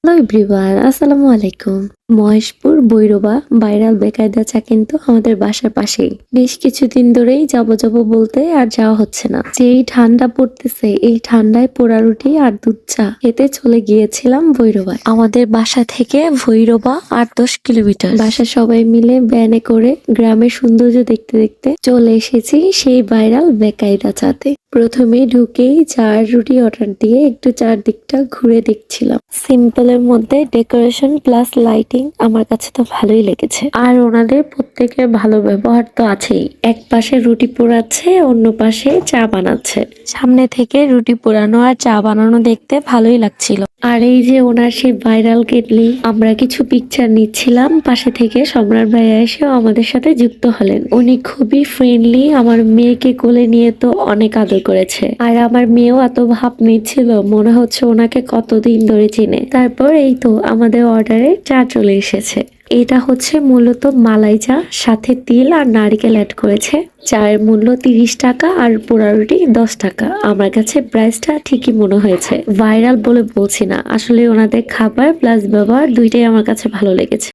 Hello everyone, আসসালামু আলাইকুম। Maheshpur ভৈরবা viral বেকায়দা চা কিন্তু আমাদের বাসার পাশেই। বেশ কিছুদিন ধরেই যাবো বলতে আর যাওয়া হচ্ছে না। যেই ঠান্ডা পড়তেছে, এই ঠান্ডায় পোড়া রুটি আর দুধ চা খেতে চলে গিয়েছিলাম ভৈরবায়। আমাদের বাসা থেকে ভৈরবা ৮-১০ কিলোমিটার। বাসার সবাই মিলে ভ্যানে করে গ্রামের সৌন্দর্য দেখতে দেখতে চলে এসেছি সেই ভাইরাল বেকায়দা চাতে। প্রথমে ঢুকেই চার রুটি অর্ডার দিয়ে একটু চারদিকটা ঘুরে দেখছিলাম। সিম্পলের মধ্যে ডেকোরেশন প্লাস লাইটিং আমার কাছে তো ভালোই লেগেছে। আর ওনাদের প্রত্যেকের ভালো ব্যবহার তো আছেই। এক পাশে রুটি পোড়াচ্ছে, অন্য পাশে চা বানাচ্ছে। সামনে থেকে রুটি পোড়ানো আর চা বানানো দেখতে ভালোই লাগছিল। আর এই যে ওনার সেই ভাইরাল কেটলি, আমরা কিছু পিকচার নিচ্ছিলাম পাশে থেকে। সম্রাট ভাইয়া এসেও আমাদের সাথে যুক্ত হলেন। উনি খুবই ফ্রেন্ডলি, আমার মেয়েকে কোলে নিয়ে তো অনেক আদর করেছে। আর আমার মেয়েও এত ভাব নিচ্ছিল, মনে হচ্ছে ওনাকে কতদিন ধরে চিনে। তারপর এই তো আমাদের অর্ডারে চা চলে এসেছে। এটা হচ্ছে মূলত মালাই চা, সাথে তিল আর নারিকেল অ্যাড করেছে। চায়ের মূল্য ৩০ টাকা আর পোড়া রুটি ১০ টাকা। আমার কাছে প্রাইসটা ঠিকই মনে হয়েছে। ভাইরাল বলে বলছি না, আসলে ওনাদের খাবার প্লাস ব্যবহার দুইটাই আমার কাছে ভালো লেগেছে।